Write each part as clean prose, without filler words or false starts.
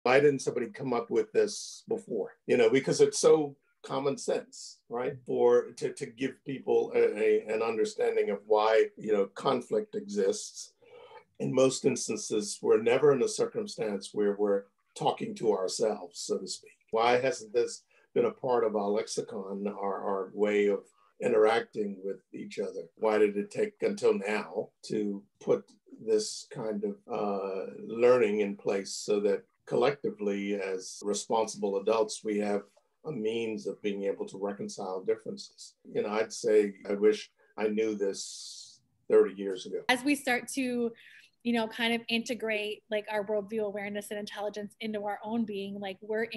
Why didn't somebody come up with this before? Because it's so common sense, right? To give people an understanding of why, conflict exists. In most instances, we're never in a circumstance where we're talking to ourselves, so to speak. Why hasn't this been a part of our lexicon, our way of interacting with each other? Why did it take until now to put this kind of learning in place so that collectively, as responsible adults, we have a means of being able to reconcile differences? I'd say I wish I knew this 30 years ago. As we start to kind of integrate like our worldview awareness and intelligence into our own being, like we're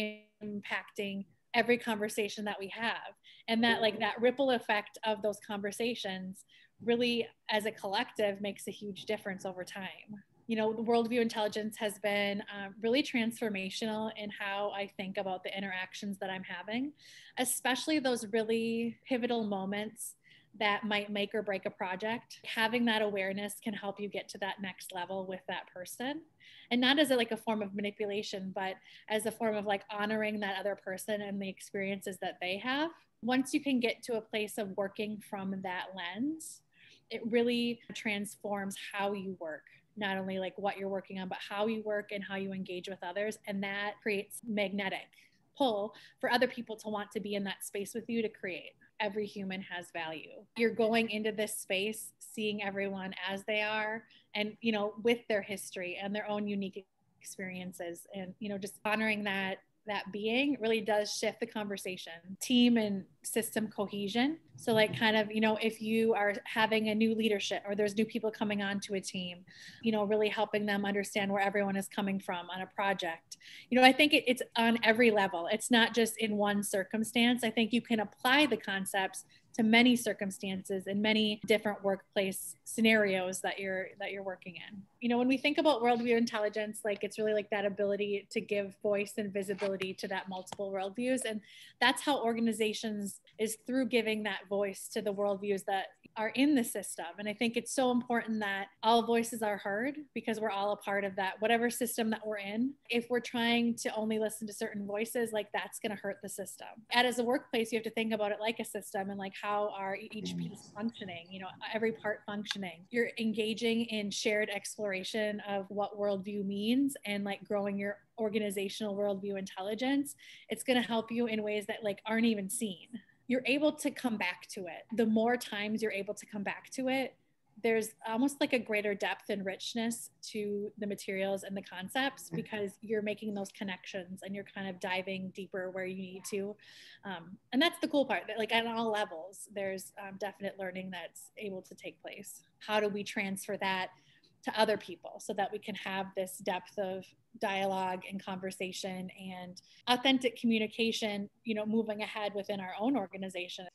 impacting every conversation that we have. And that like that ripple effect of those conversations really as a collective makes a huge difference over time. The Worldview Intelligence has been really transformational in how I think about the interactions that I'm having, especially those really pivotal moments that might make or break a project. Having that awareness can help you get to that next level with that person. And not as a form of manipulation, but as a form of like honoring that other person and the experiences that they have. Once you can get to a place of working from that lens, it really transforms how you work. Not only like what you're working on, but how you work and how you engage with others. And that creates magnetic pull for other people to want to be in that space with you to create. Every human has value. You're going into this space, seeing everyone as they are and, with their history and their own unique experiences, and, just honoring that being really does shift the conversation. Team and system cohesion. So like kind of, if you are having a new leadership or there's new people coming onto a team, really helping them understand where everyone is coming from on a project. I think it's on every level. It's not just in one circumstance. I think you can apply the concepts to many circumstances and many different workplace scenarios that you're working in. When we think about worldview intelligence, like it's really like that ability to give voice and visibility to that multiple worldviews. And that's how organizations is through giving that voice to the worldviews that are in the system. And I think it's so important that all voices are heard because we're all a part of that, whatever system that we're in. If we're trying to only listen to certain voices, like that's going to hurt the system. And as a workplace, you have to think about it like a system and like how are each piece functioning, every part functioning. You're engaging in shared exploration of what worldview means and like growing your organizational worldview intelligence. It's going to help you in ways that like aren't even seen. You're able to come back to it. The more times you're able to come back to it, there's almost like a greater depth and richness to the materials and the concepts because you're making those connections and you're kind of diving deeper where you need to. And that's the cool part, that like on all levels, there's definite learning that's able to take place. How do we transfer that to other people so that we can have this depth of dialogue and conversation and authentic communication, moving ahead within our own organization?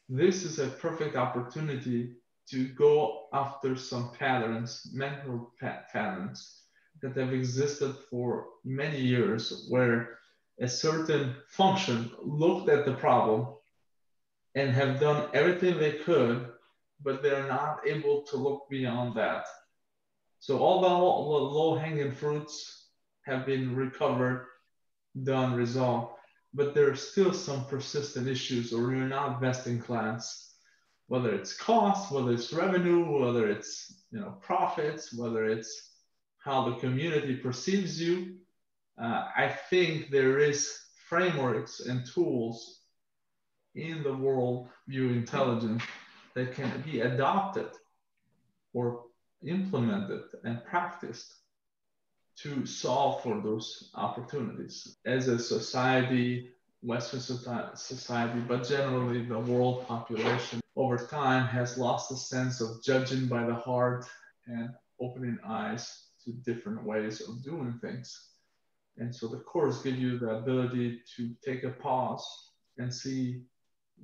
This is a perfect opportunity to go after some patterns, mental patterns that have existed for many years, where a certain function looked at the problem and have done everything they could, but they're not able to look beyond that. So all the low-hanging fruits have been recovered, done, resolved, but there are still some persistent issues, or you're not best in class, whether it's cost, whether it's revenue, whether it's profits, whether it's how the community perceives you. I think there is frameworks and tools in the worldview intelligence that can be adopted or implemented and practiced to solve for those opportunities. As a society, Western society, but generally the world population over time has lost a sense of judging by the heart and opening eyes to different ways of doing things. And so the course gives you the ability to take a pause and see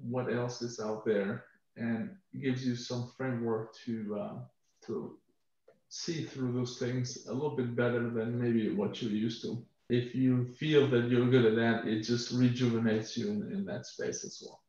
what else is out there, and gives you some framework to see through those things a little bit better than maybe what you're used to. If you feel that you're good at that, it just rejuvenates you in that space as well.